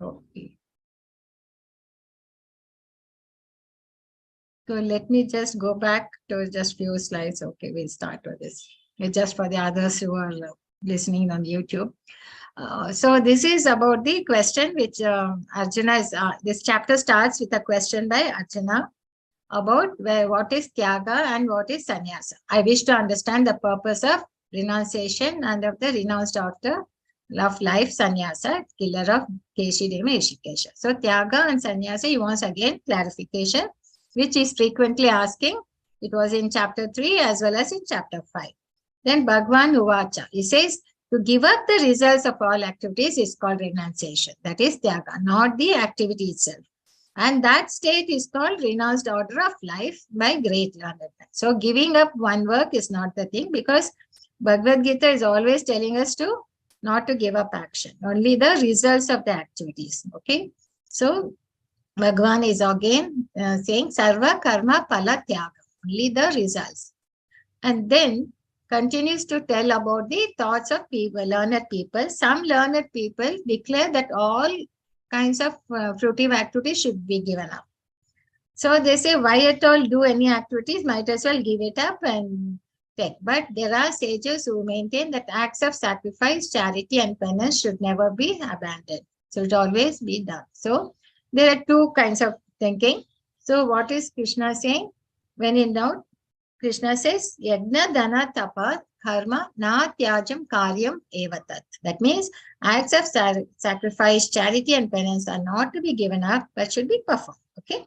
Okay. So let me just go back to just few slides. Okay, we'll start with this. It's just for the others who are listening on YouTube. So this is about the question which Arjuna is, this chapter starts with a question by Arjuna about what is Tyaga and what is Sannyasa. I wish to understand the purpose of renunciation and of the renounced after of life, Sannyasa, killer of Keshidema Ishikesha. So Tyaga and Sannyasa, he wants again clarification, which is frequently asking. It was in chapter 3 as well as in chapter 5. Then Bhagwan Uvacha, he says, to give up the results of all activities is called renunciation. That is Tyaga, not the activity itself. And that state is called renounced order of life by great learned. So giving up one work is not the thing, because Bhagavad Gita is always telling us to not to give up action, only the results of the activities. Okay. So Bhagwan is again saying Sarva Karma Pala Tyaga, only the results. And then continues to tell about the thoughts of people, learned people. Some learned people declare that all kinds of fruitive activities should be given up. So they say, why at all do any activities? Might as well give it up and take. But there are sages who maintain that acts of sacrifice, charity, and penance should never be abandoned. So it always be done. So there are two kinds of thinking. So what is Krishna saying? When in doubt, Krishna says, Yajna Dana Tapa Karma Na Tyajam Karyam Evatat. That means acts of sacrifice, charity, and penance are not to be given up, but should be performed. Okay.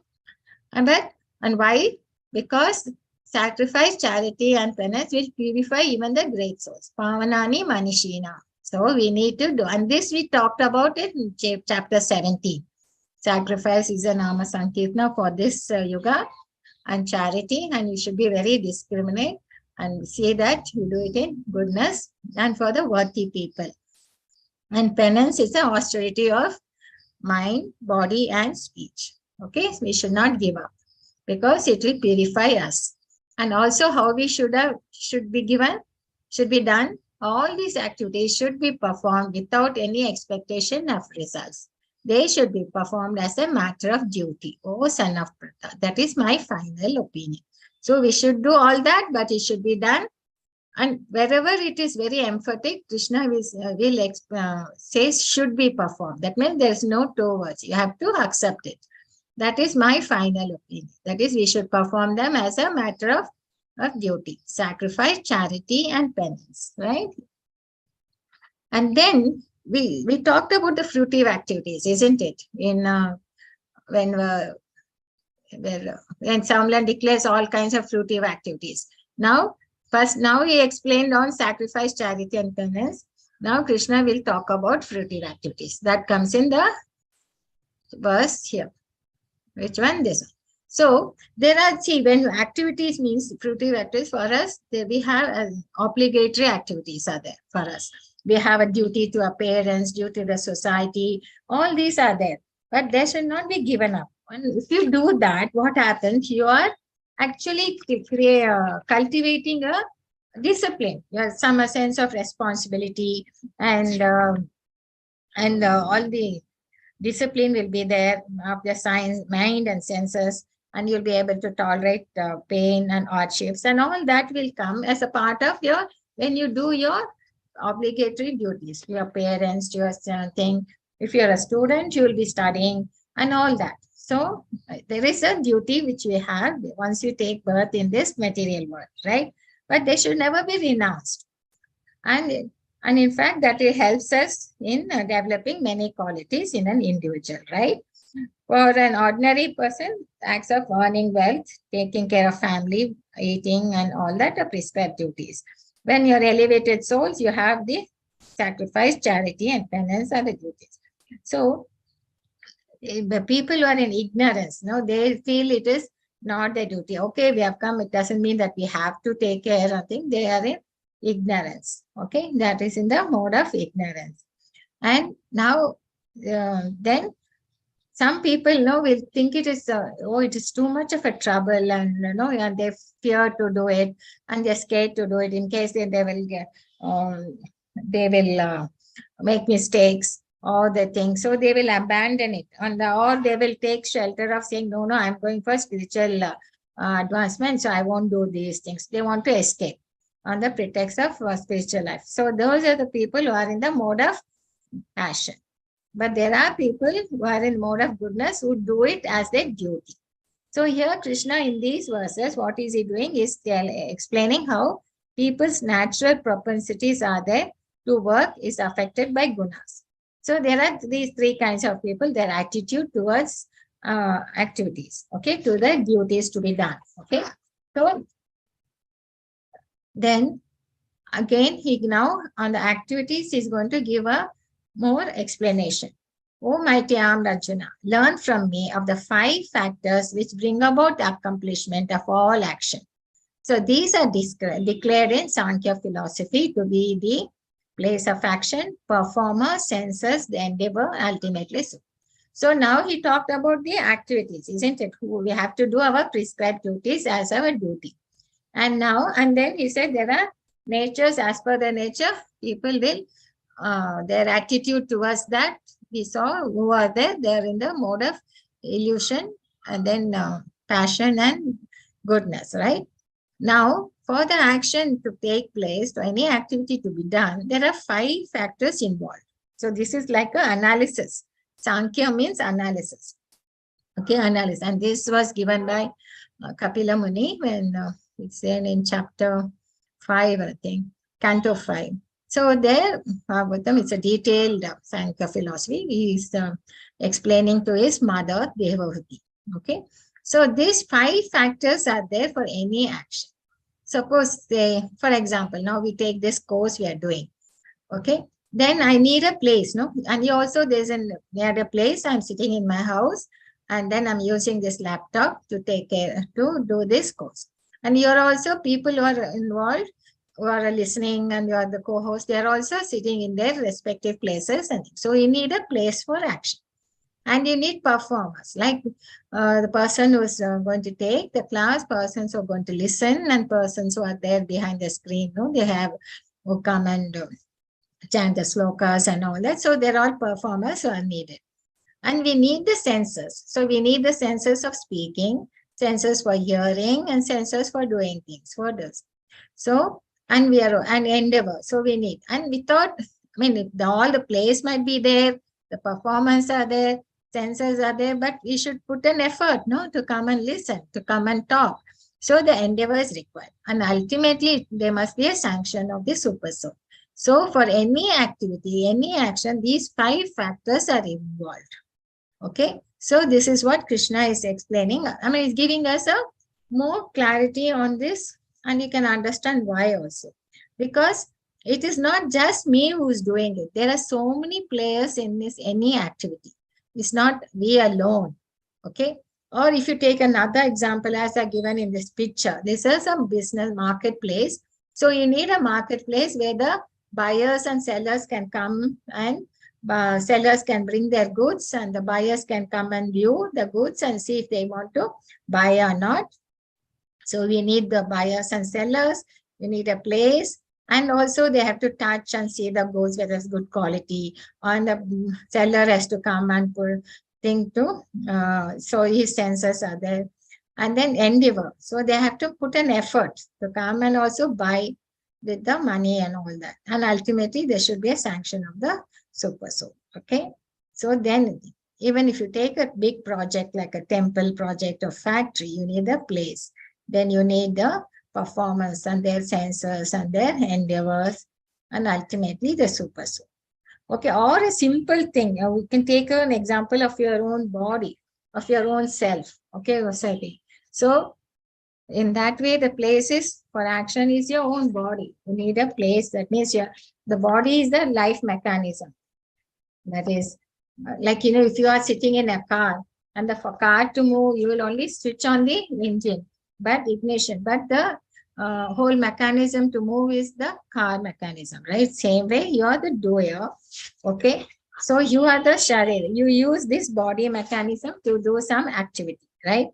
And why? Because sacrifice, charity, and penance will purify even the great souls. Pavanani Manishina. So we need to do. And this we talked about it in chapter 17. Sacrifice is a Nama Sankirtana for this yuga. And charity, and you should be very discriminate and say that you do it in goodness and for the worthy people. And penance is the austerity of mind, body, and speech. Okay, so we should not give up because it will purify us. And also how we should be done. All these activities should be performed without any expectation of results. They should be performed as a matter of duty. Oh, son of Pratha. That is my final opinion. So we should do all that, but it should be done. And wherever it is very emphatic, Krishna says should be performed. That means there is no two words. You have to accept it. That is my final opinion. That is, we should perform them as a matter of duty. Sacrifice, charity, and penance. Right? And then we talked about the fruitive activities, isn't it? In when Samlan declares all kinds of fruitive activities. Now he explained on sacrifice, charity, and penance. Now Krishna will talk about fruitive activities. That comes in the verse here. Which one? This one. So there are, when activities means fruitive activities for us, we have obligatory activities are there for us. We have a duty to our parents, duty to the society. All these are there, but they should not be given up. And if you do that, what happens? You are actually cultivating a discipline. You have some sense of responsibility, and all the discipline will be there of the science, mind, and senses, and you'll be able to tolerate pain and hardships, and all that will come as a part of your when you do your obligatory duties to your parents, to your thing. If you're a student, you will be studying and all that. So there is a duty which we have once you take birth in this material world, right? But they should never be renounced. And in fact, that it helps us in developing many qualities in an individual, right? For an ordinary person, acts of earning wealth, taking care of family, eating, and all that are prescribed duties. When you're elevated souls, you have the sacrifice, charity, and penance are the duties. So the people who are in ignorance, they feel it is not their duty. Okay, we have come. It doesn't mean that we have to take care of things. They are in ignorance. Okay, that is in the mode of ignorance. And now, then some people will think it is it is too much of a trouble, and and they fear to do it, and they're scared to do it in case they will make mistakes. all the things. So they will abandon it, or they will take shelter of saying, no, I'm going for spiritual advancement, so I won't do these things. They want to escape on the pretext of spiritual life. So those are the people who are in the mode of passion. But there are people who are in mode of goodness who do it as their duty. So here Krishna in these verses, what is he doing is explaining how people's natural propensities are there to work is affected by gunas. So there are these three kinds of people, their attitude towards activities, okay, to the duties to be done, okay. So then again, he now on the activities is going to give a more explanation. O mighty armed Arjuna, learn from me of the 5 factors which bring about the accomplishment of all action. So these are declared in Sankhya philosophy to be the place of action, performer, senses, the endeavor, ultimately so. So now he talked about the activities, isn't it? We have to do our prescribed duties as our duty. And then he said there are natures, as per the nature, people will, their attitude towards that, we saw who are there, they're in the mode of illusion and then passion and goodness, right? Now, for the action to take place, for any activity to be done, there are 5 factors involved. So this is like an analysis. Sankhya means analysis. Okay, analysis. And this was given by Kapila Muni when it's in chapter 5, I think, Canto 5. So there, Bhagavatam, it's a detailed Sankhya philosophy. He is explaining to his mother, Devavati. Okay. So these 5 factors are there for any action. Suppose, for example, now we take this course we are doing. Okay. Then I need a place, no? And also there's near a place, I'm sitting in my house, and then I'm using this laptop to take care, to do this course. And you're also people who are involved, who are listening, and you are the co-host, they are also sitting in their respective places. And so you need a place for action. And you need performers, like the person who is going to take the class, persons who are going to listen, and persons who are there behind the screen. No, they have who come and chant the slokas and all that. So they're all performers who are needed. And we need the senses. So we need the senses of speaking, senses for hearing, and senses for doing things, for this. So, and we are an endeavor. So we need, and without, I mean, all the place might be there, the performance are there, senses are there, but we should put an effort, no, to come and listen, to come and talk. So the endeavor is required. And ultimately, there must be a sanction of the super soul. So for any activity, any action, these 5 factors are involved. Okay. So this is what Krishna is explaining. I mean, he's giving us a more clarity on this, and you can understand why also. Because it is not just me who's doing it. There are so many players in this, any activity. It's not we alone. Okay. Or if you take another example, as I given in this picture, this is a business marketplace. So you need a marketplace where the buyers and sellers can come, and sellers can bring their goods, and the buyers can come and view the goods and see if they want to buy or not. So we need the buyers and sellers, we need a place, and also they have to touch and see the goods, whether it's good quality, and the seller has to come and put thing to, so his senses are there. And then endeavor. So they have to put an effort to come and also buy with the money and all that. And ultimately, there should be a sanction of the super soul. Okay. So then, even if you take a big project like a temple project or factory, you need a place. Then you need the performance and their senses and their endeavors, and ultimately the super soul. Okay. Or a simple thing. We can take an example of your own body, of your own self. Okay. So in that way, the places for action is your own body. You need a place. That means the body is the life mechanism. That is, like, if you are sitting in a car, and the car to move, you will only switch on the engine, but ignition. But the whole mechanism to move is the car mechanism, right? Same way, you are the doer. Okay. So you are the sharir. You use this body mechanism to do some activity, right?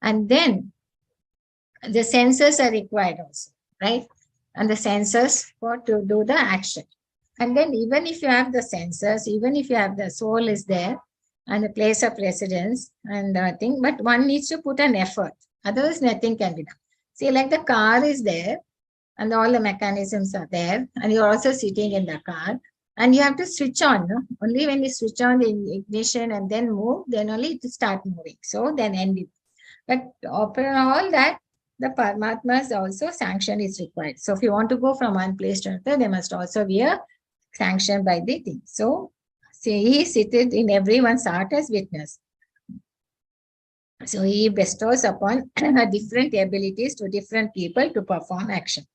And then the senses are required also, right? And the senses for to do the action. And then even if you have the senses, even if you have the soul is there and the place of residence and thing, but one needs to put an effort. Otherwise, nothing can be done. See, like the car is there and all the mechanisms are there, and you're also sitting in the car, and you have to switch on. No? Only when you switch on the ignition and then move, then only it start moving. So then end it. But after all that, the Paramatma's also sanction is required. So if you want to go from one place to another, there must also be a sanction by the thing. So see, he is seated in everyone's heart as witness. So he bestows upon different abilities to different people to perform action.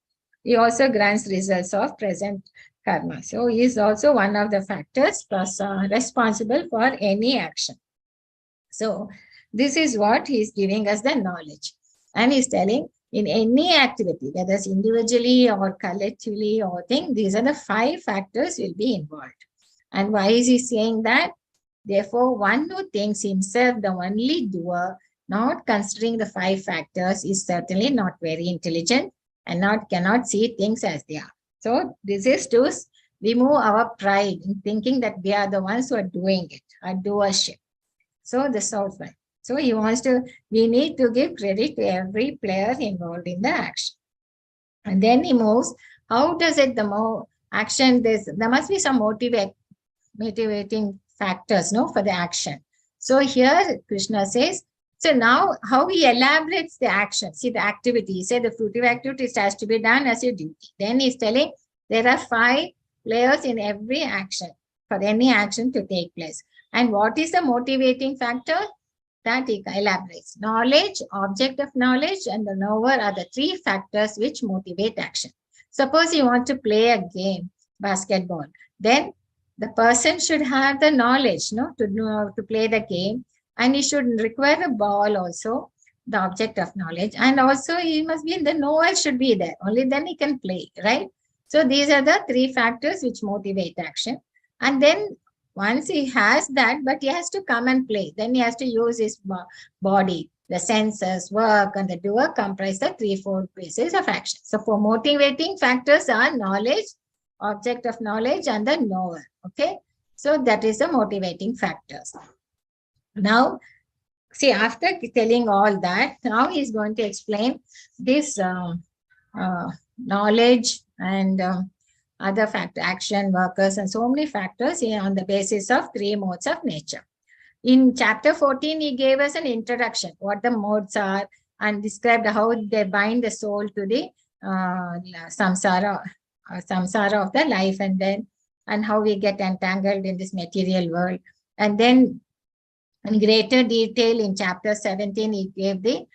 He also grants results of present karma. So he is also one of the factors responsible for any action. So this is what he is giving us the knowledge. And he's telling in any activity, whether it's individually or collectively or thing, these are the 5 factors will be involved. And why is he saying that? Therefore, one who thinks himself the only doer, not considering the 5 factors, is certainly not very intelligent and cannot see things as they are. So this is to remove our pride in thinking that we are the ones who are doing it, our doership. So the south one. So he wants to, we need to give credit to every player involved in the action. And then he moves, how does it, the more action, there must be some motivating factors, no, for the action. So here Krishna says, so now how he elaborates the action. See the activity, he said the fruitive activities has to be done as your duty. Then he's telling there are 5 players in every action, for any action to take place. And what is the motivating factor? That he elaborates. Knowledge, object of knowledge, and the knower are the 3 factors which motivate action. Suppose you want to play a game, basketball, then the person should have the knowledge, to play the game, and he should require a ball also, the object of knowledge, and also he must be, the knower should be there. Only then he can play, right? So these are the 3 factors which motivate action. And then once he has that, but he has to come and play. Then he has to use his body, the senses, work, and the doer comprise the 3-4 pieces of action. So for motivating factors are knowledge, object of knowledge, and the knower. Okay. So that is the motivating factors. Now, see, after telling all that, now he's going to explain this knowledge and other factor, action, workers, and so many factors on the basis of 3 modes of nature. In chapter 14, he gave us an introduction, what the modes are, and described how they bind the soul to the samsara of the life, and how we get entangled in this material world. And then in greater detail in chapter 17, he gave the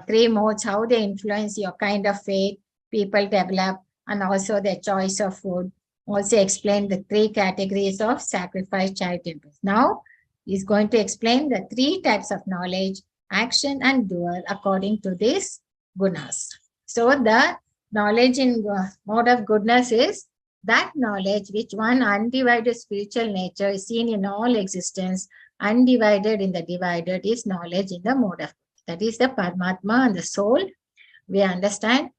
3 modes, how they influence your kind of faith people develop, and also their choice of food. Also explain the 3 categories of sacrifice, charity. Now, he's going to explain the 3 types of knowledge, action, and doer according to these gunas. So the knowledge in mode of goodness is that knowledge which one undivided spiritual nature is seen in all existence, undivided in the divided, is knowledge in the mode of. That is the Paramatma and the soul. We understand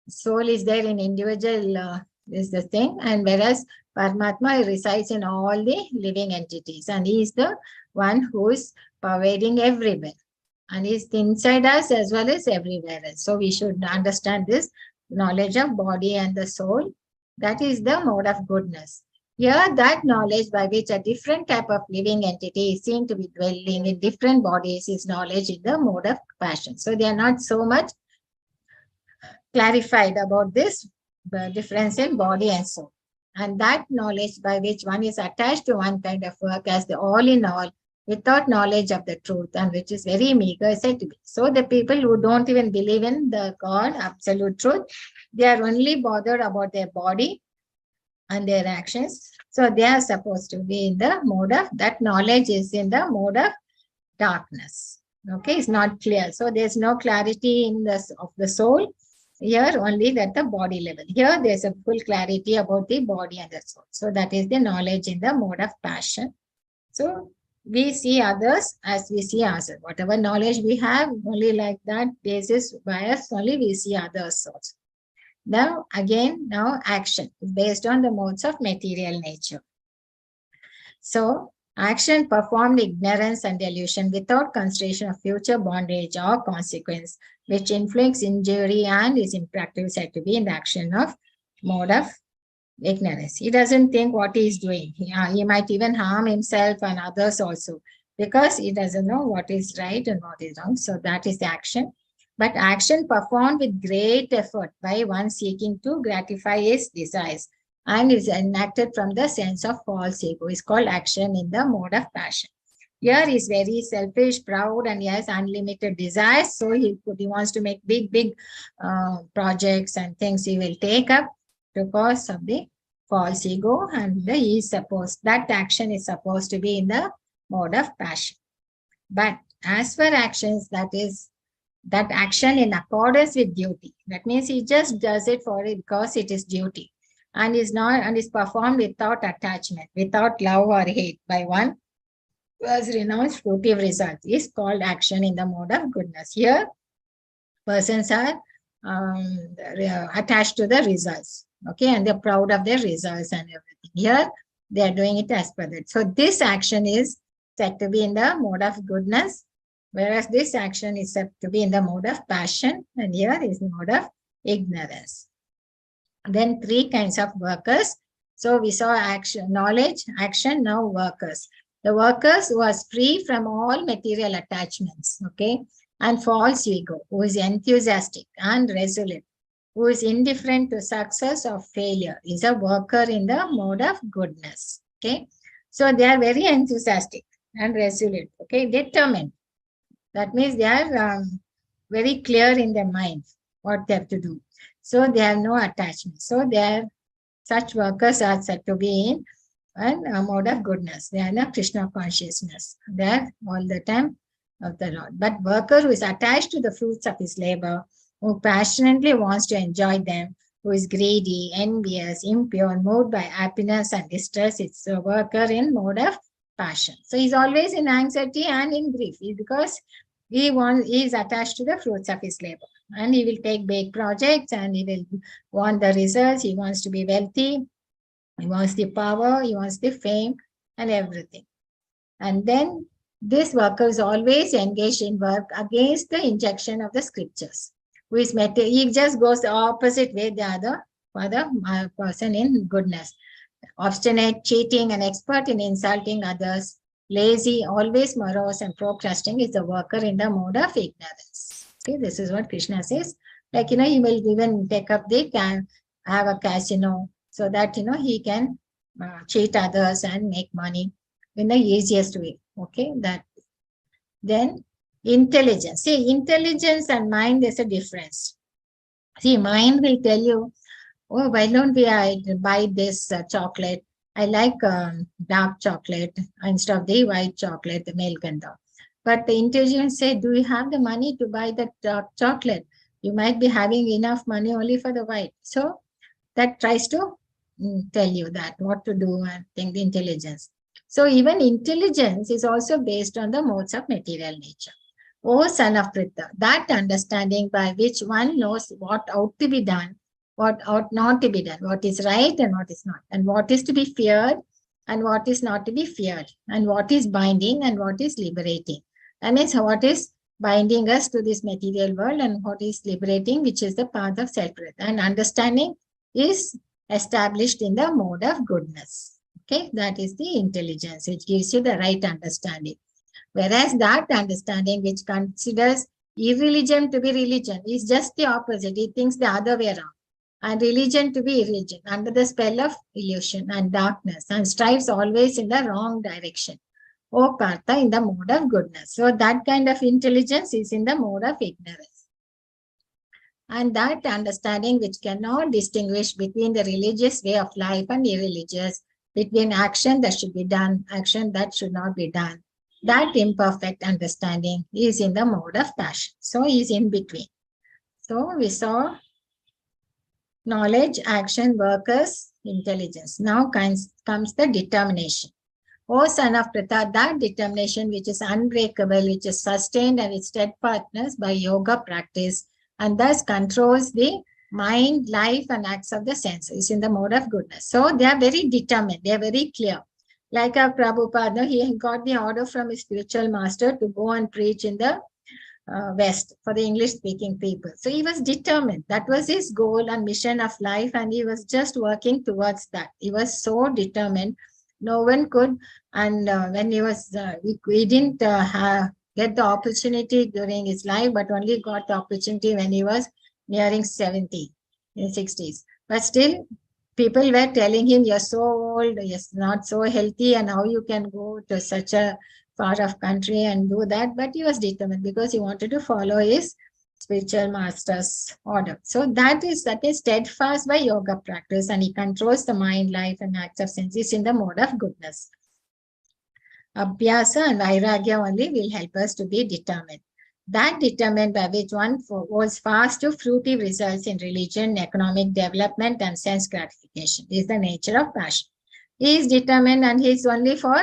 soul is there in individual is the thing, and whereas Paramatma resides in all the living entities, and he is the one who is pervading everywhere, and is inside us as well as everywhere else. So we should understand this knowledge of body and the soul. That is the mode of goodness. Here, that knowledge by which a different type of living entity is seen to be dwelling in different bodies is knowledge in the mode of passion. So they are not so much clarified about this difference in body and soul. And that knowledge by which one is attached to one kind of work as the all in all, without knowledge of the truth, and which is very meager, said to be. So the people who don't even believe in the God, absolute truth, they are only bothered about their body and their actions. So they are supposed to be in the mode of, that knowledge is in the mode of darkness. Okay, it's not clear. So there's no clarity in this of the soul. Here only at the body level. Here there's a full clarity about the body and the soul. So that is the knowledge in the mode of passion. So we see others as we see ourselves. Whatever knowledge we have, only like that basis bias, only we see others also. Now, again, now action is based on the modes of material nature. So, action performed ignorance and delusion without consideration of future bondage or consequence, which inflicts injury and is impractical, said to be in the action of mode of ignorance. He doesn't think what he is doing. He might even harm himself and others also, because he doesn't know what is right and what is wrong. So that is the action. But action performed with great effort by one seeking to gratify his desires and is enacted from the sense of false ego is called action in the mode of passion. Here he is very selfish, proud, and he has unlimited desires. So he wants to make big projects and things he will take up because of the false ego, and that action is supposed to be in the mode of passion. But as for actions, that action in accordance with duty. That means he just does it for it because it is duty, and is performed without attachment, without love or hate by one who has renounced fruitive result, is called action in the mode of goodness. Here, persons are attached to the results, okay, and they're proud of their results and everything. Here, they are doing it as per that. So this action is said to be in the mode of goodness, whereas this action is said to be in the mode of passion, and here is the mode of ignorance. Then three kinds of workers. So we saw action, knowledge, action, now workers. The workers who are free from all material attachments, okay, and false ego, who is enthusiastic and resolute, who is indifferent to success or failure, is a worker in the mode of goodness, okay. So they are very enthusiastic and resolute, okay, determined. That means they are very clear in their mind what they have to do. So they have no attachment. So such workers are said to be in a mode of goodness. They are in Krishna consciousness. They are all the time of the Lord. But worker who is attached to the fruits of his labor, who passionately wants to enjoy them, who is greedy, envious, impure, moved by happiness and distress, it's a worker in mode of passion. So he's always in anxiety and in grief because he is attached to the fruits of his labor, and he will take big projects and he will want the results. He wants to be wealthy. He wants the power. He wants the fame and everything. And then this worker is always engaged in work against the injunction of the scriptures. He just goes the opposite way the other person in goodness. Obstinate, cheating, and expert in insulting others, lazy, always morose, and procrastinating is the worker in the mode of ignorance. Okay, this is what Krishna says. Like, he will even take up have a casino so that, he can cheat others and make money in the easiest way. Okay, that. Then intelligence. See, intelligence and mind, there's a difference. See, mind will tell you, oh, why don't we buy this chocolate? I like dark chocolate instead of the white chocolate, the Melganda. But the intelligence say, do you have the money to buy that dark chocolate? You might be having enough money only for the white. So that tries to tell you that what to do and think the intelligence. So even intelligence is also based on the modes of material nature. O son of Pritha, that understanding by which one knows what ought to be done, what ought not to be done, what is right and what is not, and what is to be feared and what is not to be feared, and what is binding and what is liberating. That means what is binding us to this material world and what is liberating, which is the path of self-growth. And understanding is established in the mode of goodness. Okay, that is the intelligence which gives you the right understanding. Whereas that understanding which considers irreligion to be religion is just the opposite. It thinks the other way around. And religion to be irreligion, under the spell of illusion and darkness, and strives always in the wrong direction. O Partha, in the mode of goodness. So that kind of intelligence is in the mode of ignorance. And that understanding which cannot distinguish between the religious way of life and irreligious, between action that should be done, action that should not be done, that imperfect understanding is in the mode of passion. So is in between. So we saw knowledge, action, workers, intelligence. Now comes the determination. O son of Pritha, that determination which is unbreakable, which is sustained and its steadfastness by yoga practice, and thus controls the mind, life, and acts of the senses in the mode of goodness. So they are very determined. They are very clear. Like our Prabhupada, he got the order from his spiritual master to go and preach in the West for the English speaking people. So he was determined. That was his goal and mission of life. And he was just working towards that. He was so determined. No one could. And when he was, he didn't get the opportunity during his life, but only got the opportunity when he was nearing 70, in 60s. But still, people were telling him, you're so old, you're not so healthy, and how you can go to such a far off country and do that. But he was determined because he wanted to follow his spiritual master's order. So that is steadfast by yoga practice, and he controls the mind, life, and acts of senses in the mode of goodness. Abhyasa and Vairagya only will help us to be determined. That determined by which one was fast to fruitive results in religion, economic development, and sense gratification is the nature of passion. He is determined and he is only for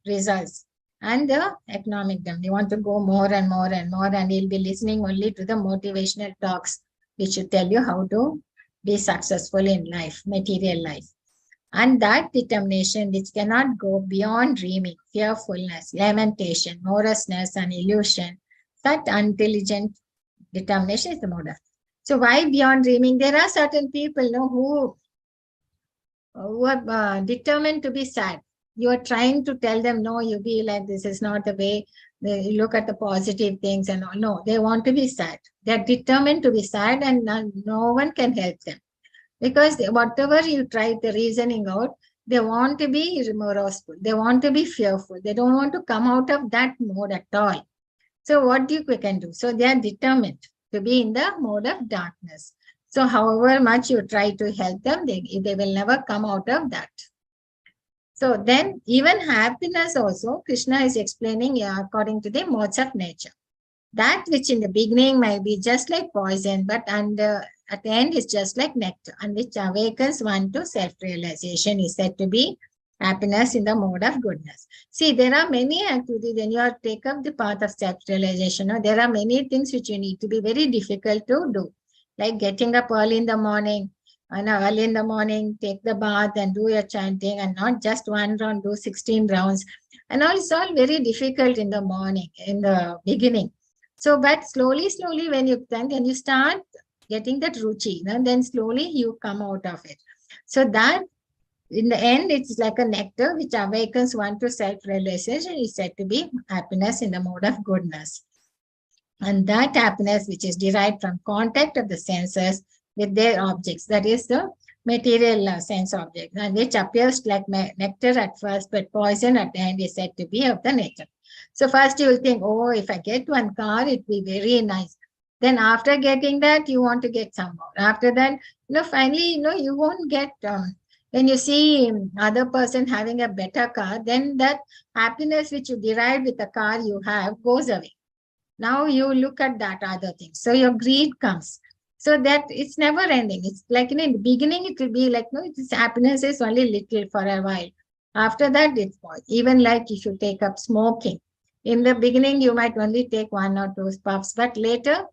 results and the economic development. You want to go more and more and more, and he'll be listening only to the motivational talks which will tell you how to be successful in life, material life. And that determination which cannot go beyond dreaming, fearfulness, lamentation, moroseness, and illusion, that intelligent determination is the mode of. So why beyond dreaming? There are certain people who are determined to be sad. You are trying to tell them, no, you be like, this is not the way. They look at the positive things and all. No, they want to be sad. They're determined to be sad, and no one can help them. Because whatever you try the reasoning out, they want to be remorseful. They want to be fearful. They don't want to come out of that mode at all. So what we can do? So they are determined to be in the mode of darkness. So however much you try to help them, they will never come out of that. So then even happiness also, Krishna is explaining according to the modes of nature. That which in the beginning might be just like poison, but at the end is just like nectar, and which awakens one to self-realization is said to be happiness in the mode of goodness. See, there are many activities when you take up the path of self-realization. There are many things which you need to be very difficult to do, like getting up early in the morning, early in the morning, take the bath and do your chanting, and not just one round, do 16 rounds. And all, it's all very difficult in the morning, in the beginning. So, but slowly, when you start getting that ruchi, then slowly you come out of it. So that in the end, it's like a nectar which awakens one to self-realization is said to be happiness in the mode of goodness. And that happiness which is derived from contact of the senses with their objects, that is the material sense object, and which appears like nectar at first, but poison at the end is said to be of the nature. So first you will think, oh, if I get one car, it will be very nice. Then after getting that, you want to get some more. After that, finally, you won't get, when you see other person having a better car, then that happiness which you derive with the car you have goes away. Now you look at that other thing. So your greed comes. So that it's never ending. It's like in the beginning, it will be like, it's happiness is only little for a while. After that, it's even like if you take up smoking. In the beginning, you might only take 1 or 2 puffs, but later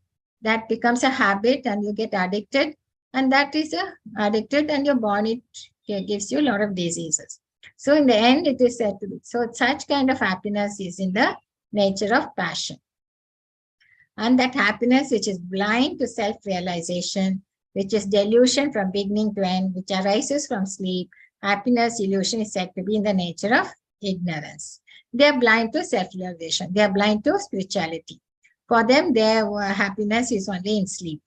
that becomes a habit and you get addicted. And that is addicted, and your body gives you a lot of diseases. So in the end, it is said to be. So such kind of happiness is in the nature of passion. And that happiness which is blind to self-realization, which is delusion from beginning to end, which arises from sleep, happiness, illusion is said to be in the nature of ignorance. They are blind to self-realization. They are blind to spirituality. For them, their happiness is only in sleep.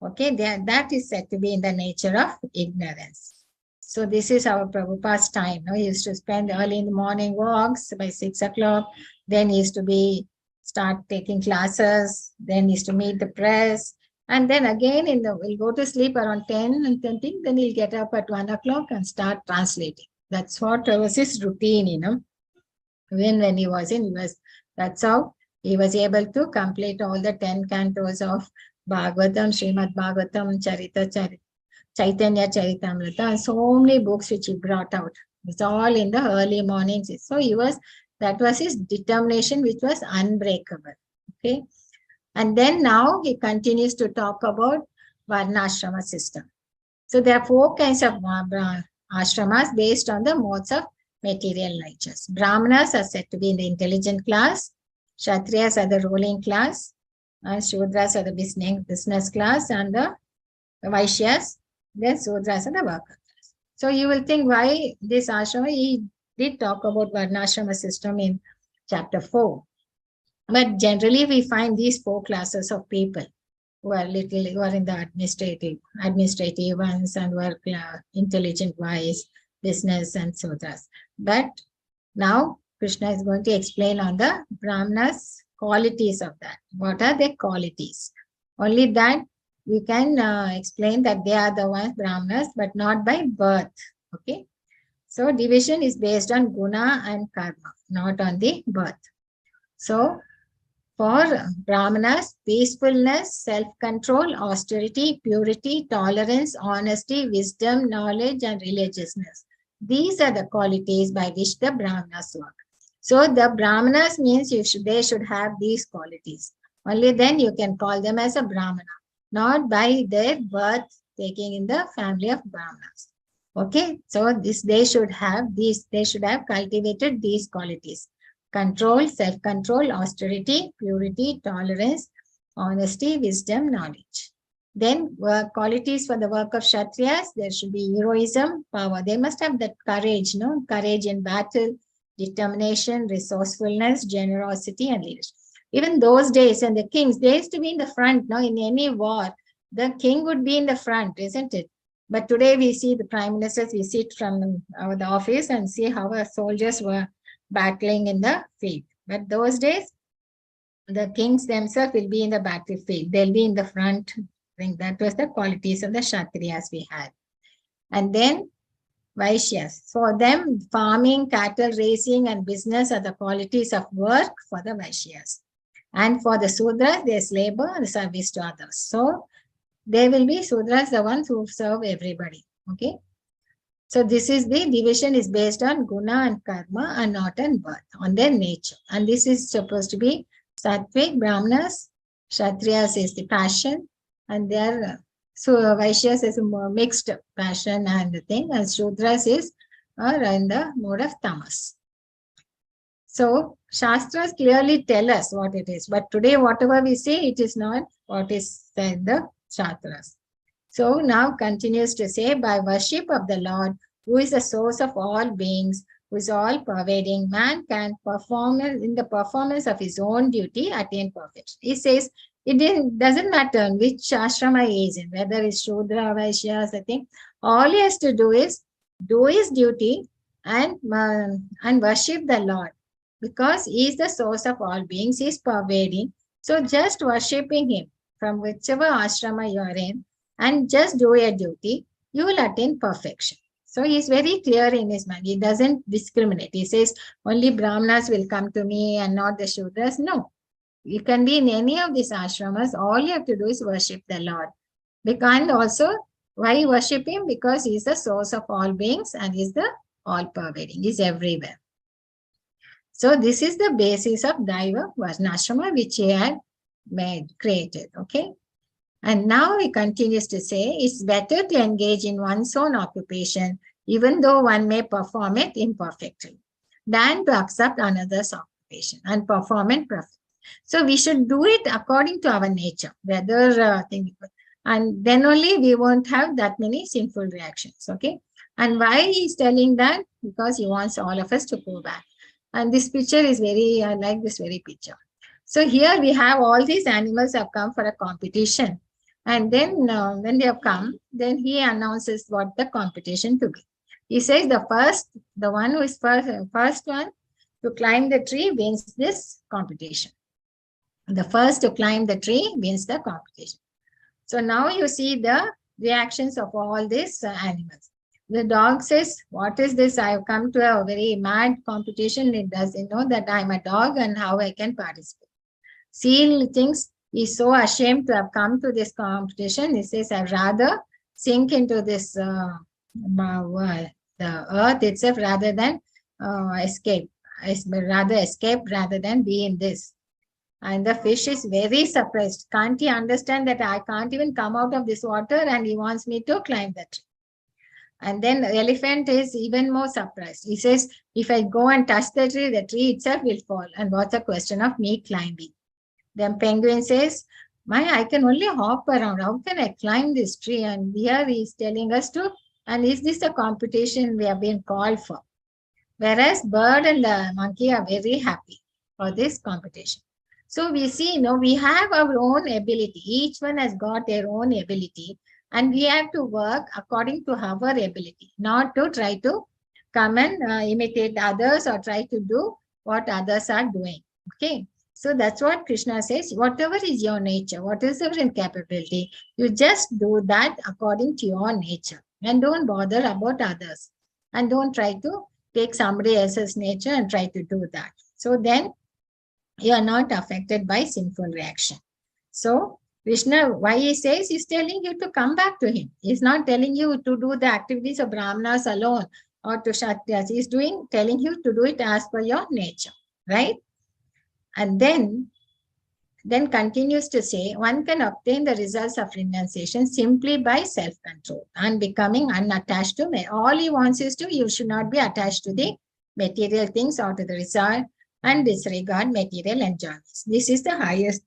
Okay, that is said to be in the nature of ignorance. So this is our Prabhupada's time. He used to spend early in the morning walks by 6 o'clock. Then he used to start taking classes. Then he used to meet the press. And then again, we'll go to sleep around 10 and 10. Then he'll get up at 1 o'clock and start translating. That's what was his routine, When he was in US. That's how he was able to complete all the 10 cantos of Bhagavatam, Srimad Bhagavatam, Chaitanya Charitamrita, and so many books which he brought out. It's all in the early mornings. So that was his determination, which was unbreakable. Okay. And then now he continues to talk about Varnashrama system. So there are 4 kinds of ashramas based on the modes of material natures. Brahmanas are said to be in the intelligent class, Kshatriyas are the ruling class, and Shudras are the business class, and the Vaishyas, then Sudras are the worker class. So you will think why this ashrama, he did talk about Varnashrama system in chapter 4. But generally we find these 4 classes of people who are in the administrative ones, and were intelligent wise, business and Sudras. But now Krishna is going to explain on the Brahmanas qualities of that. What are their qualities? Only that we can explain that they are the ones Brahmanas, but not by birth. Okay. So division is based on guna and karma, not on the birth. So for Brahmanas, peacefulness, self-control, austerity, purity, tolerance, honesty, wisdom, knowledge, and religiousness. These are the qualities by which the Brahmanas work. So the Brahmanas means they should have these qualities. Only then you can call them as a Brahmana, not by their birth taking in the family of Brahmanas. Okay, so they should have cultivated these qualities. Control, self-control, austerity, purity, tolerance, honesty, wisdom, knowledge. Then qualities for the work of Kshatriyas, there should be heroism, power. They must have that courage, courage in battle, determination, resourcefulness, generosity, and leadership. Even those days, and the kings, they used to be in the front. In any war, the king would be in the front, isn't it? But today we see the prime ministers, we sit from the office and see how our soldiers were battling in the field. But those days, the kings themselves will be in the battlefield. They'll be in the front. I think that was the qualities of the Kshatriyas we had. And then Vaishyas. For them, farming, cattle raising, and business are the qualities of work for the Vaishyas. And for the Sudras, there's labor and service to others. So they will be Sudras, the ones who serve everybody. Okay. So this is the division is based on guna and karma and not on birth, on their nature. And this is supposed to be Sattvic, Brahmanas, Kshatriyas is the passion, and their Vaishyas is a more mixed passion and the thing, and Shudras is in the mode of tamas. So Shastras clearly tell us what it is, but today whatever we say, it is not what is said in the Shastras. So now continues to say, by worship of the Lord, who is the source of all beings, who is all pervading, man can perform in the performance of his own duty, attain perfection. He says, it doesn't matter which ashrama he is in, whether it's Shudra, Vaishyas, I think. All he has to do is do his duty and worship the Lord, because he is the source of all beings, he is pervading. So just worshipping him from whichever ashrama you are in, and just do your duty, you will attain perfection. So he is very clear in his mind. He doesn't discriminate. He says, only Brahmanas will come to me and not the Shudras. No. You can be in any of these ashramas. All you have to do is worship the Lord. And also, why worship him? Because he is the source of all beings and he is the all-pervading. He is everywhere. So this is the basis of Daiva Varnashrama, which he had created. Okay. And now he continues to say, it's better to engage in one's own occupation, even though one may perform it imperfectly, than to accept another's occupation and perform it perfectly. So we should do it according to our nature, whether and then only we won't have that many sinful reactions. Okay. And why he's telling that? Because he wants all of us to go back. And this picture is I like this very picture. So here we have all these animals have come for a competition. And then when they have come, then he announces what the competition to be. He says the one who is first one to climb the tree wins this competition. The first to climb the tree wins the competition. So now you see the reactions of all these animals. The dog says, what is this? I have come to a very mad competition. It doesn't know that I'm a dog and how I can participate. Seal thinks he's so ashamed to have come to this competition. He says, I'd rather sink into this the earth itself rather than escape. Rather escape rather than be in this. And the fish is very surprised. Can't he understand that I can't even come out of this water and he wants me to climb the tree? And then the elephant is even more surprised. He says, if I go and touch the tree itself will fall. And what's the question of me climbing? Then penguin says, I can only hop around. How can I climb this tree? And here he is telling us to, and is this the competition we have been called for? Whereas bird and the monkey are very happy for this competition. So we see, we have our own ability. Each one has got their own ability. And we have to work according to our ability, not to try to come and imitate others or try to do what others are doing. Okay. So that's what Krishna says. Whatever is your nature, what is your incapability, you just do that according to your nature. And don't bother about others. And don't try to take somebody else's nature and try to do that. So then you are not affected by sinful reaction. So Krishna, why he says, he's telling you to come back to him. He's not telling you to do the activities of Brahmanas alone or to Kshatriyas. He's telling you to do it as per your nature, right? And then continues to say, one can obtain the results of renunciation simply by self-control and becoming unattached to me. All he wants is you should not be attached to the material things or to the result and disregard material enjoyments. This is the highest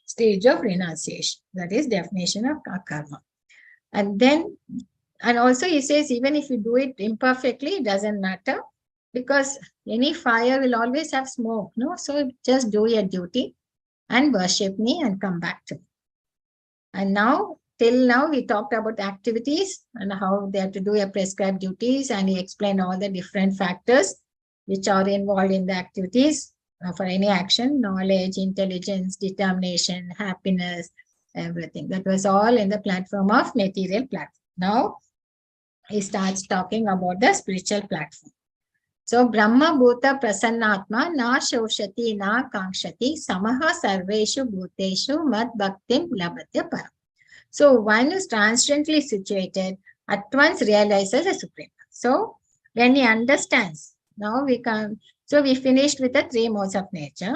stage of renunciation. That is definition of karma. And also he says, even if you do it imperfectly, it doesn't matter, because any fire will always have smoke. No, so just do your duty and worship me and come back to me. And till now, we talked about activities and how they have to do your prescribed duties, and he explained all the different factors which are involved in the activities for any action: knowledge, intelligence, determination, happiness, everything. That was all in the platform of material platform. Now, he starts talking about the spiritual platform. So, Brahma Bhuta Prasannatma na Shoshati na Kankshati Samaha Sarveshu Bhuteshu Mad Bhaktim Labhatya Param. So, one is transcendently situated, at once realizes the Supreme. So, when he understands, now we come, so we finished with the three modes of nature.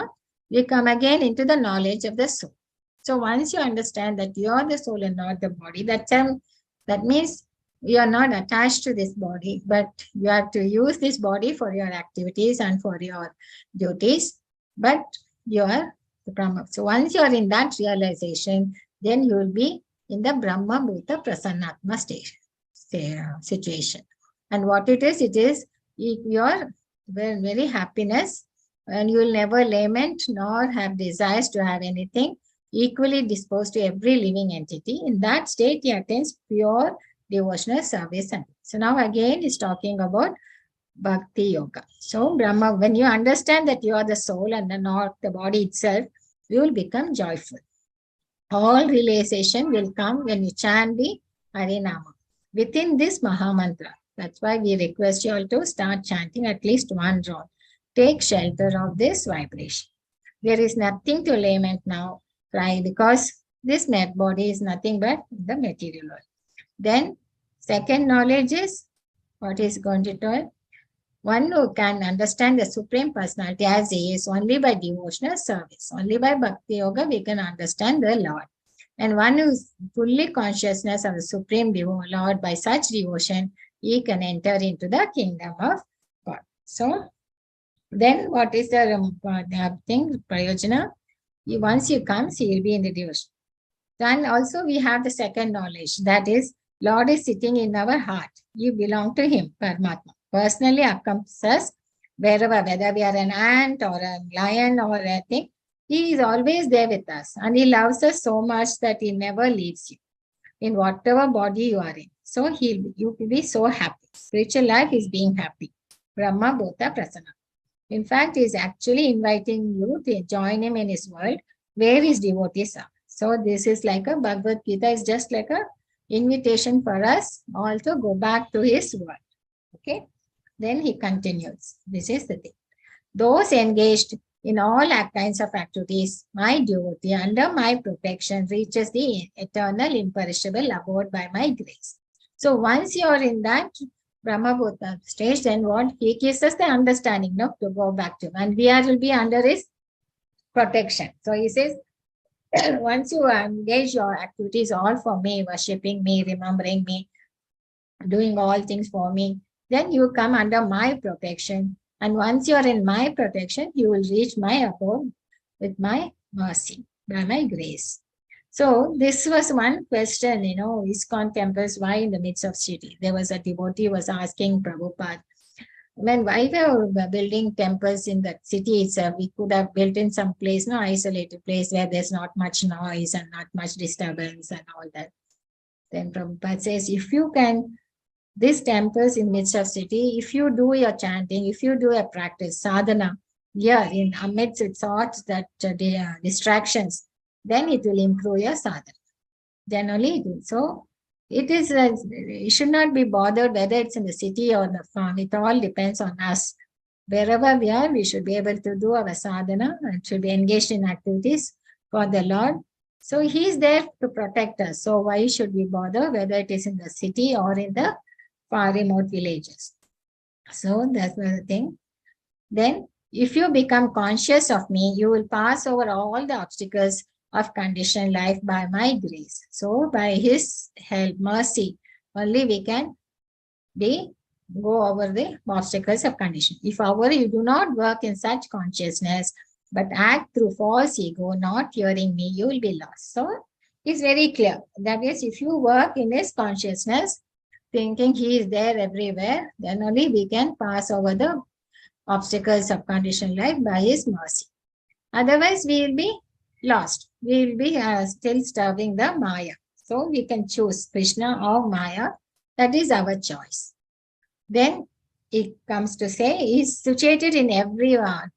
We come again into the knowledge of the soul. So, once you understand that you are the soul and not the body, that means you are not attached to this body, but you have to use this body for your activities and for your duties, but you are the Brahma. So once you are in that realization, then you will be in the Brahma Bhuta Prasannatma situation. And what it is your very happiness, and you will never lament nor have desires to have anything, equally disposed to every living entity. In that state, he attains pure devotional service. So now again is talking about Bhakti Yoga. So Brahma, when you understand that you are the soul and not the body itself, you will become joyful. All realization will come when you chant the Harinama within this Mahamantra. That's why we request you all to start chanting at least one round. Take shelter of this vibration. There is nothing to lament now, cry, because this net body is nothing but the material world. Then, second knowledge is what is going to tell. One who can understand the Supreme Personality as he is only by devotional service. Only by Bhakti Yoga we can understand the Lord. And one who is fully consciousness of the Supreme Lord, by such devotion, he can enter into the kingdom of God. So, then what is the thing, Prayojana? Once he comes, he will be in the devotion. Then also we have the second knowledge, that is, Lord is sitting in our heart. You belong to him, Paramatma. Personally accompanies us wherever, whether we are an ant or a lion or a thing, he is always there with us. And he loves us so much that he never leaves you in whatever body you are in. So you will be so happy. Spiritual life is being happy. Brahma Bhuta Prasanna. In fact, he is actually inviting you to join him in his world where his devotees are. So this is like a Bhagavad Gita is just like a invitation for us all to go back to his world. Okay. Then he continues. This is the thing. Those engaged in all kinds of activities, my devotee under my protection reaches the eternal imperishable abode by my grace. So once you are in that Brahma Bhuta stage, then what? He gives us the understanding, no, to go back to him. And we will be under his protection. So he says, once you engage your activities all for me, worshipping me, remembering me, doing all things for me, then you come under my protection. And once you are in my protection, you will reach my abode with my mercy, by my grace. So this was one question, ISKCON temples, why in the midst of city? There was a devotee was asking Prabhupada, when why we were building temples in the city itself, we could have built in some place, no isolated place where there's not much noise and not much disturbance and all that. Then Prabhupada says, if you can, these temples in midst of city, if you do your chanting, if you do a practice, sadhana, yeah, in amidst its thoughts that distractions, then it will improve your sadhana. Then only it will. So it is, you should not be bothered whether it's in the city or the farm. It all depends on us. Wherever we are, we should be able to do our sadhana and should be engaged in activities for the Lord. So he is there to protect us. So why should we bother whether it is in the city or in the far remote villages? So that's the thing. Then if you become conscious of me, you will pass over all the obstacles of conditioned life by my grace. So by his help, mercy, only we can go over the obstacles of condition. If however you do not work in such consciousness, but act through false ego, not hearing me, you will be lost. So it's very clear. That is, if you work in his consciousness, thinking he is there everywhere, then only we can pass over the obstacles of conditioned life by his mercy. Otherwise, we will be lost. We will be still serving the Maya. So we can choose Krishna or Maya. That is our choice. Then it comes to say, is situated in every heart,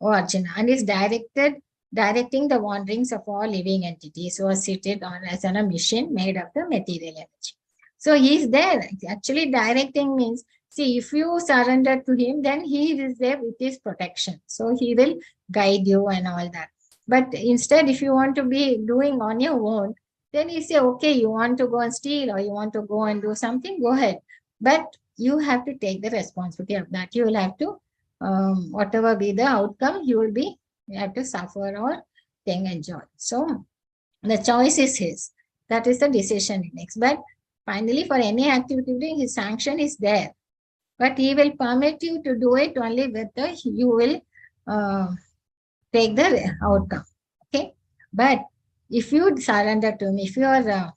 O Arjuna, and is directing the wanderings of all living entities who are seated on as on a machine made of the material energy. So he is there. Actually, directing means, see, if you surrender to him, then he is there with his protection. So he will guide you and all that. But instead, if you want to be doing on your own, then you say, okay, you want to go and steal or you want to go and do something, go ahead. But you have to take the responsibility of that. You will have to, whatever be the outcome, you have to suffer or enjoy. So the choice is his. That is the decision he makes. But finally, for any activity, his sanction is there. But he will permit you to do it only with you will take the outcome. Okay. But if you surrender to him, if you are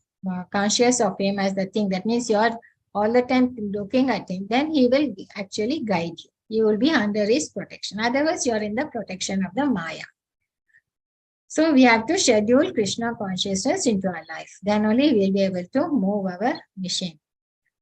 conscious of him as the thing, that means you are all the time looking at him, then he will actually guide you. You will be under his protection. Otherwise, you are in the protection of the Maya. So we have to schedule Krishna consciousness into our life. Then only we will be able to move our mission.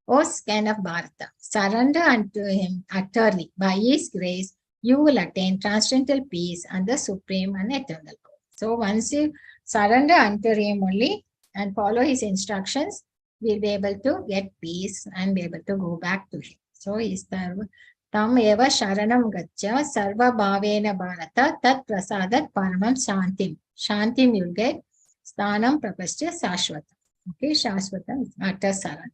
O scan of Bharata, surrender unto him utterly. By his grace, you will attain transcendental peace and the supreme and eternal goal. So once you surrender unto him only and follow his instructions, we'll be able to get peace and be able to go back to him. So is the tam eva sharanam gaccha sarva bhavena bharata tat prasadat paramam shantim. Shantim you'll get sthanam prapasya sashvata. Okay, shashvata utter surrender.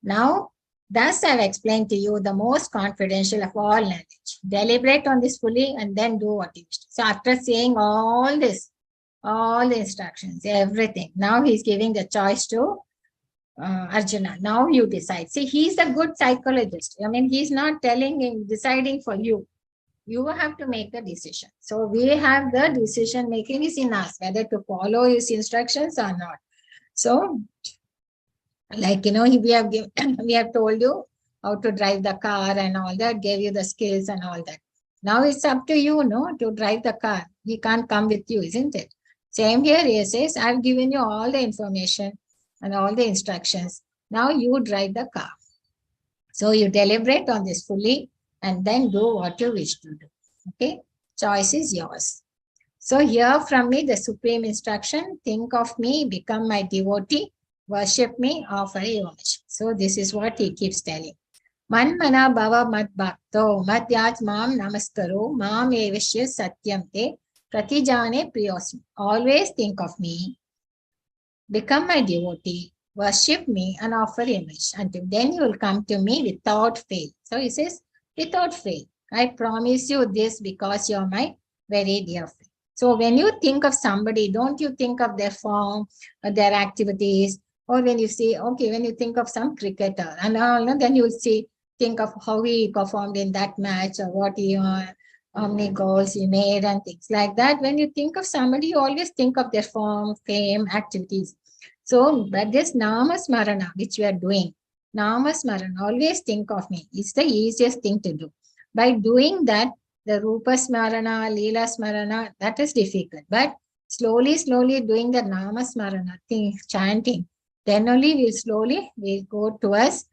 Now, thus I've explained to you the most confidential of all knowledge. Deliberate on this fully and then do what you wish. So after saying all this, all the instructions, everything, now he's giving the choice to Arjuna. Now you decide. See, he's a good psychologist. I mean, he's not telling him, deciding for you. You have to make the decision. So we have the decision making is in us, whether to follow his instructions or not. So, like, we have told you how to drive the car and all that, gave you the skills and all that. Now it's up to you, to drive the car. He can't come with you, isn't it? Same here, he says, I've given you all the information and all the instructions. Now you drive the car. So you deliberate on this fully and then do what you wish to do. Okay? Choice is yours. So hear from me the supreme instruction. Think of me, become my devotee, worship me, offer a homage. So this is what he keeps telling. Man mana bhava mat bhakto matyat mam namaskaro mam evashya satyam te pratijane priyosmi. Always think of me, become my devotee, worship me and offer homage. Until then you will come to me without fail. So he says, without fail. I promise you this because you are my very dear friend. So when you think of somebody, don't you think of their form, their activities, or when you say, okay, when you think of some cricketer, and then you will see, think of how he performed in that match or what he, how many goals he made and things like that. When you think of somebody, you always think of their form, fame, activities. So, but this Nama Smarana, which we are doing, Nama Smarana, always think of me. It's the easiest thing to do. By doing that, the Rupa Smarana, Leela Smarana, that is difficult. But slowly doing the Nama Smarana thing, chanting, then only we'll go towards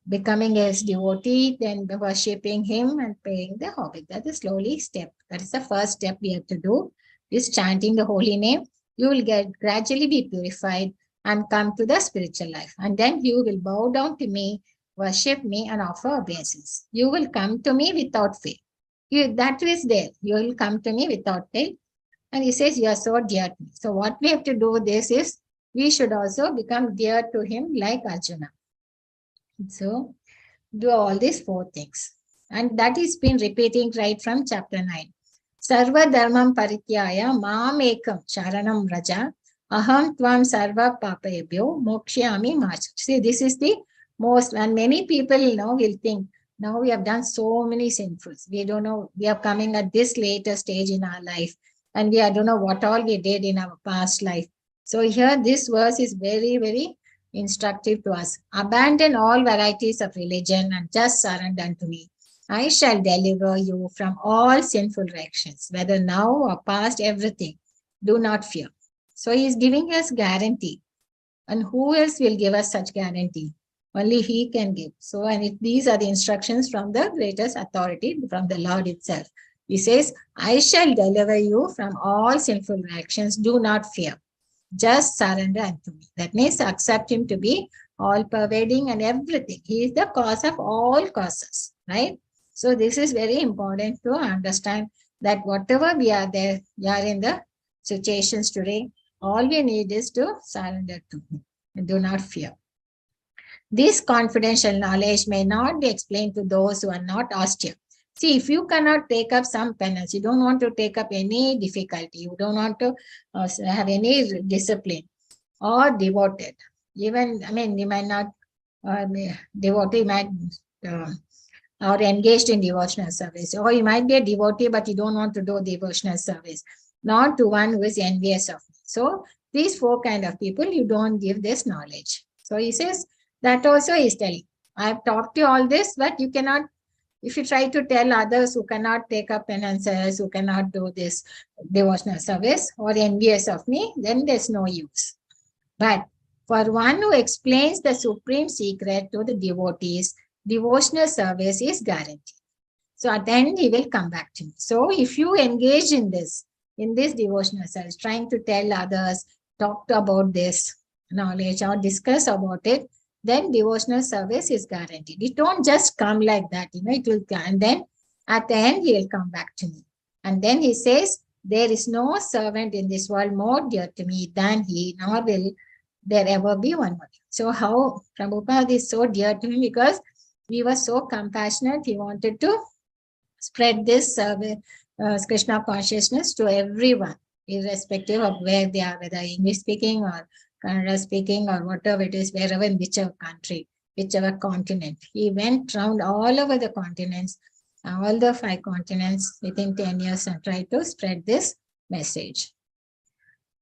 becoming his devotee, then worshipping him and paying the homage. That is slowly step. That is the first step we have to do, is chanting the holy name. You will get gradually be purified and come to the spiritual life. And then you will bow down to me, worship me, and offer obeisance. You will come to me without fail. That is there. You will come to me without fail. And he says, you are so dear to me. So what we have to do this is, we should also become dear to him like Arjuna. So do all these four things. And that is been repeating right from chapter 9. Sarva dharmam parityaya mam ekam sharanam raja aham tvam sarva papayabhyo mokshyami mach. See, this is the most, and many people will think, now we have done so many sinfuls. We don't know, we are coming at this later stage in our life, and we don't know what all we did in our past life. So here this verse is very, very instructive to us. Abandon all varieties of religion and just surrender unto me. I shall deliver you from all sinful actions, whether now or past, everything. Do not fear. So he is giving us guarantee. And who else will give us such guarantee? Only he can give. So, and these are the instructions from the greatest authority, from the Lord itself. He says, I shall deliver you from all sinful actions. Do not fear. Just surrender unto me. That means accept him to be all pervading and everything. He is the cause of all causes, right? So this is very important to understand, that whatever we are there, we are in the situations today, all we need is to surrender to him and do not fear. This confidential knowledge may not be explained to those who are not austere. See, if you cannot take up some penance, you don't want to take up any difficulty, you don't want to have any discipline or devoted. Even, you might not devotee, might or engaged in devotional service, or you might be a devotee, but you don't want to do devotional service, not to one who is envious of me. So these four kind of people, you don't give this knowledge. So he says, that also is telling, I have taught you all this, but you cannot, if you try to tell others who cannot take up penances, who cannot do this devotional service or envious of me, then there's no use. But for one who explains the supreme secret to the devotees, devotional service is guaranteed. So at the end, he will come back to me. So if you engage in this devotional service, trying to tell others, talk about this knowledge or discuss about it, then devotional service is guaranteed. It don't just come like that, it will, and then at the end, he will come back to me. And then he says, there is no servant in this world more dear to me than he, nor will there ever be one more. So how Prabhupada is so dear to him, because he was so compassionate. He wanted to spread this Krishna consciousness to everyone, irrespective of where they are, whether English speaking or Kannada speaking or whatever it is, wherever, in whichever country, whichever continent. He went around all over the continents, all the 5 continents within 10 years, and tried to spread this message.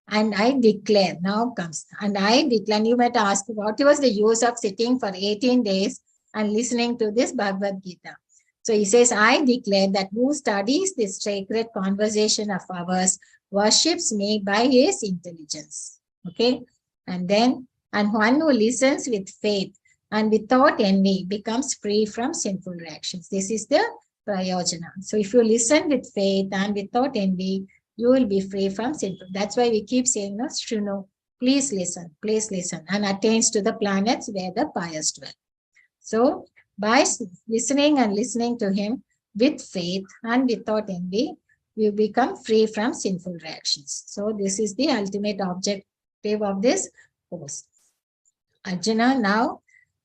And I declare, now comes, and I declare, and you might ask, what was the use of sitting for 18 days and listening to this Bhagavad Gita? So he says, I declare that who studies this sacred conversation of ours worships me by his intelligence. Okay. And then, and one who listens with faith and without envy becomes free from sinful reactions. This is the prayojana. So if you listen with faith and without envy, you will be free from sinful. That's why we keep saying, no, Shrinu, please listen, and attains to the planets where the pious dwell. So by listening to him with faith and without envy, we become free from sinful reactions. So this is the ultimate objective of this course. Arjuna, now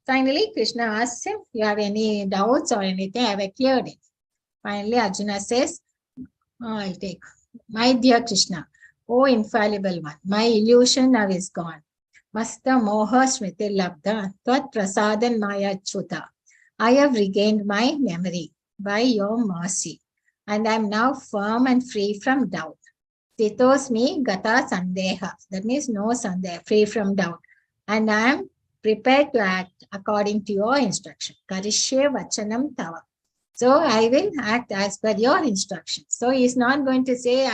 finally Krishna asks him, you have any doubts or anything? I have cleared it. Finally Arjuna says, I'll take. My dear Krishna, O infallible one, my illusion now is gone. Masta moha smriti labdha, tvat prasadan maya chuta. I have regained my memory by your mercy, and I am now firm and free from doubt. Titosmi gata sandeha, that means no sandeha, free from doubt. And I am prepared to act according to your instruction. Karishye vachanam tava. So I will act as per your instructions. So he's not going to say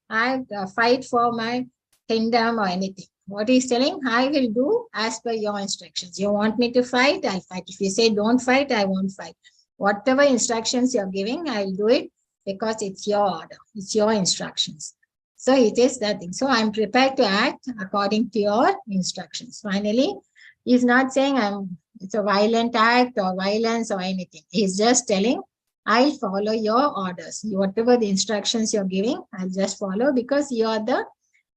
I'll fight for my kingdom or anything. What he's telling, I will do as per your instructions. You want me to fight, I'll fight. If you say don't fight, I won't fight. Whatever instructions you're giving, I'll do it because it's your order, it's your instructions. So it is that thing. So I'm prepared to act according to your instructions. Finally, he's not saying it's a violent act or violence or anything. He's just telling, I'll follow your orders. Whatever the instructions you're giving, I'll just follow because you are the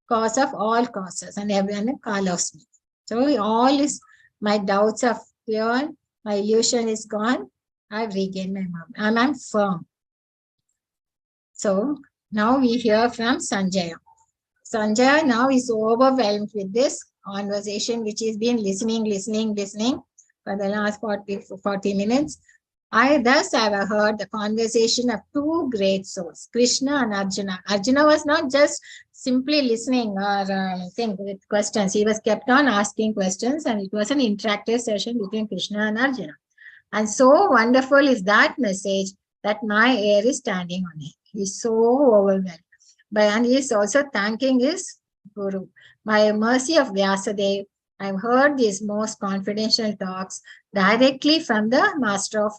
cause of all causes and everyone follows me. So all is, my doubts are cleared, my illusion is gone, I've regained my mind. I'm firm. So now we hear from Sanjaya. Sanjaya now is overwhelmed with this conversation, which he's been listening for the last 40 minutes. I thus have heard the conversation of two great souls, Krishna and Arjuna. Arjuna was not just simply listening or think with questions. He was kept on asking questions, and it was an interactive session between Krishna and Arjuna. And so wonderful is that message that my hair is standing on him. He's so overwhelmed. And he's also thanking his Guru. By mercy of Vyasadeva, I've heard these most confidential talks directly from the master of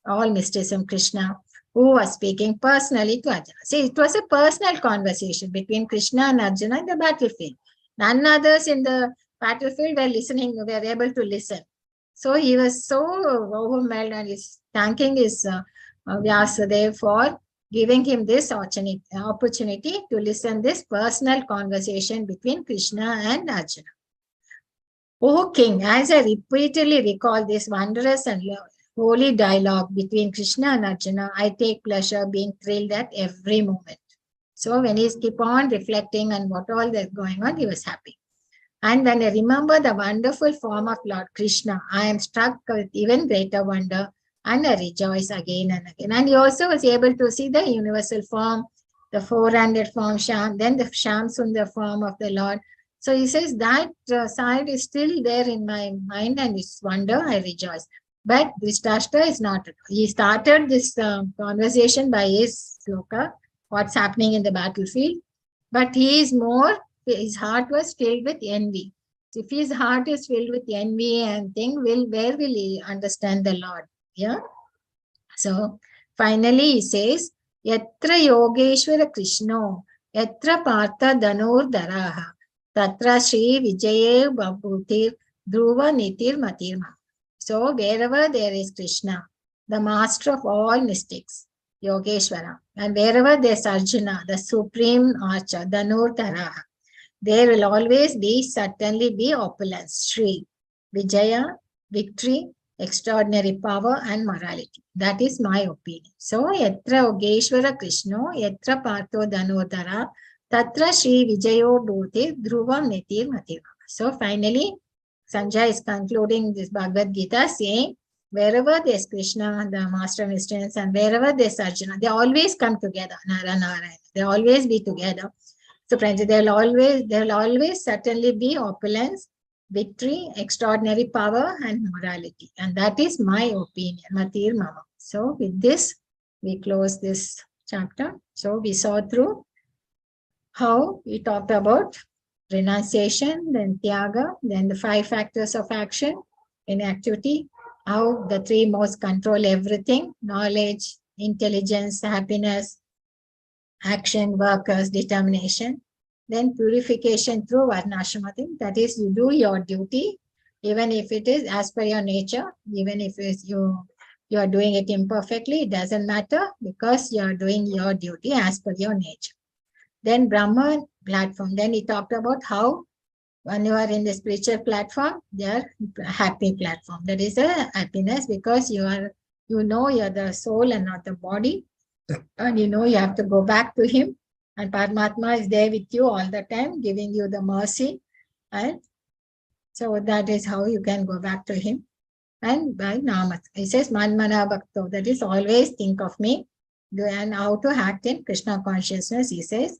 all mysticism, Krishna, who was speaking personally to Arjuna. See, it was a personal conversation between Krishna and Arjuna in the battlefield. None others in the battlefield were listening, were able to listen. So he was so overwhelmed and he's thanking his Vyasadeva for giving him this opportunity to listen this personal conversation between Krishna and Arjuna. O King, as I repeatedly recall this wondrous and holy dialogue between Krishna and Arjuna, I take pleasure being thrilled at every moment. So when he keep on reflecting on what all that's going on, he was happy. And when I remember the wonderful form of Lord Krishna, I am struck with even greater wonder and I rejoice again and again. And he also was able to see the universal form, the four-handed form, Sham, then the Sham Sundar form of the Lord. So he says that side is still there in my mind and it's wonder, I rejoice. But Dhritarashtra is not. He started this conversation by his sloka, what's happening in the battlefield. But he is more, his heart was filled with envy. So if his heart is filled with envy and thing, where will he understand the Lord? Yeah. So finally he says, Yatra Yogeshwara Krishno, Yatra Partha Danur Daraha, Tatra Shri Vijaye Babhutir Dhruva Nitir Matirma. So wherever there is Krishna, the master of all mystics, Yogeshwara, and wherever there's Arjuna, the supreme archer, Danur Daraha, there will always be, certainly be opulence, Shri, Vijaya, victory, extraordinary power and morality. That is my opinion. So, Yatra Ogeshwara Krishno, Yatra Partho Dhanodhara, Tatra Shri Vijayo Bhuti, Dhruvam Nitir Matir. So, finally, Sanjay is concluding this Bhagavad Gita saying, wherever there's Krishna, the master of mysteries, and wherever there's Arjuna, they always come together, Narayana. They always be together. So, friends, there will always certainly be opulence, victory, extraordinary power, and morality. And that is my opinion, Matir Mama. So with this, we close this chapter. So we saw through how we talked about renunciation, then Tyaga, then the 5 factors of action in activity, how the 3 modes control everything, knowledge, intelligence, happiness, action, workers, determination. Then purification through Varnashramati, that is, you do your duty, even if it is as per your nature, even if you are doing it imperfectly, it doesn't matter because you are doing your duty as per your nature. Then Brahma platform, then he talked about how when you are in the spiritual platform, they are happy platform. That is a happiness because you know you are the soul and not the body. And you have to go back to him. And Paramatma is there with you all the time, giving you the mercy. And so that is how you can go back to him. And by Namat, he says, Manmana Bhakto, that is always think of me. And how to act in Krishna consciousness, he says,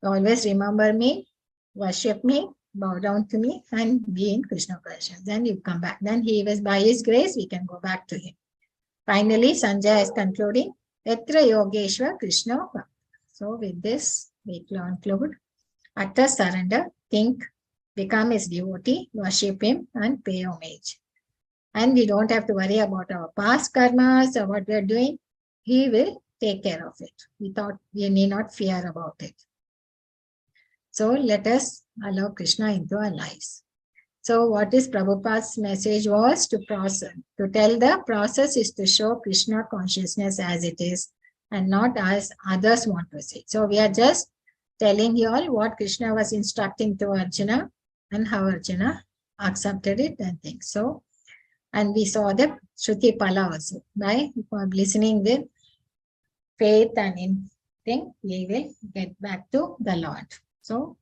always remember me, worship me, bow down to me, and be in Krishna consciousness. Then you come back. Then he was, by his grace, we can go back to him. Finally, Sanjay is concluding, Etra Yogeshwar Krishna Bhakta. So with this, we conclude. Utter surrender, think, become his devotee, worship him, and pay homage. And we don't have to worry about our past karmas or what we are doing. He will take care of it. We need not fear about it. So let us allow Krishna into our lives. So what is Prabhupada's message was to tell the process is to show Krishna consciousness as it is and not as others want to see. So we are just telling you all what Krishna was instructing to Arjuna and how Arjuna accepted it and things. So, and we saw the Shruti Pala also. By listening with faith and in thing, we will get back to the Lord. So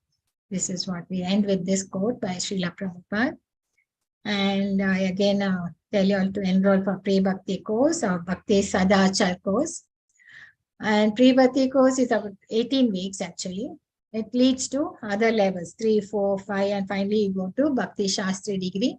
this is what we end with, this quote by Srila Prabhupada. And I again tell you all to enroll for Pre-Bhakti course or Bhakti Sadachar course. And Pre-Bhakti course is about 18 weeks actually. It leads to other levels, 3, 4, 5, and finally you go to Bhakti Shastri degree.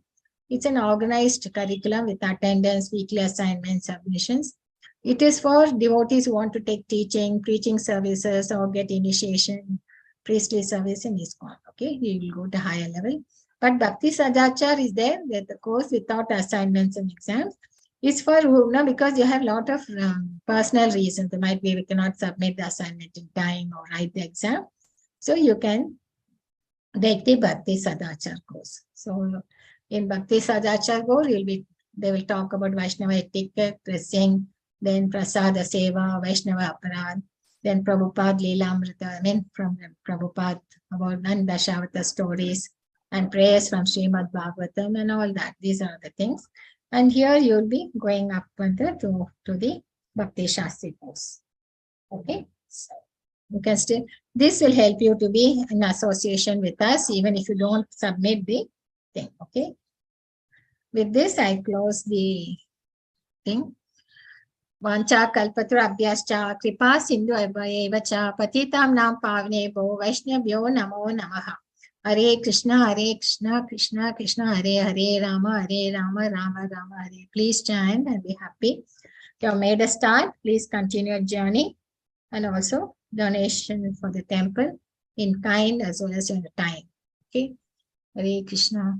It's an organized curriculum with attendance, weekly assignments, submissions. It is for devotees who want to take teaching, preaching services, or get initiation, priestly service in ISKCON. Okay, we will go to higher level. But Bhakti Sadachar is there with the course without assignments and exams. It's for whom, because you have a lot of personal reasons. There might be we cannot submit the assignment in time or write the exam. So you can take the Bhakti Sadachar course. So in Bhakti Sadachar course, they will talk about Vaishnava etiquette, dressing, then Prasada Seva, Vaishnava Aparad, then Prabhupada Leelamrita, from Prabhupada about Dashavata stories and prayers from Srimad Bhagavatam and all that. These are the things. And here you will be going up to the Bhakti Shastri course. Okay. So you can still, this will help you to be in association with us, even if you don't submit the thing. Okay. With this, I close the thing. Vancha kalpatra abhyascha kripa sindhu evacha patitam nam pavne bo vaishnavyo namo namaha. Hare Krishna, Krishna Krishna, Hare Rama, Rama Rama, Hare. Please stand and be happy. You have made a start. Please continue your journey. And also donation for the temple in kind as well as in the time. Okay. Hare Krishna.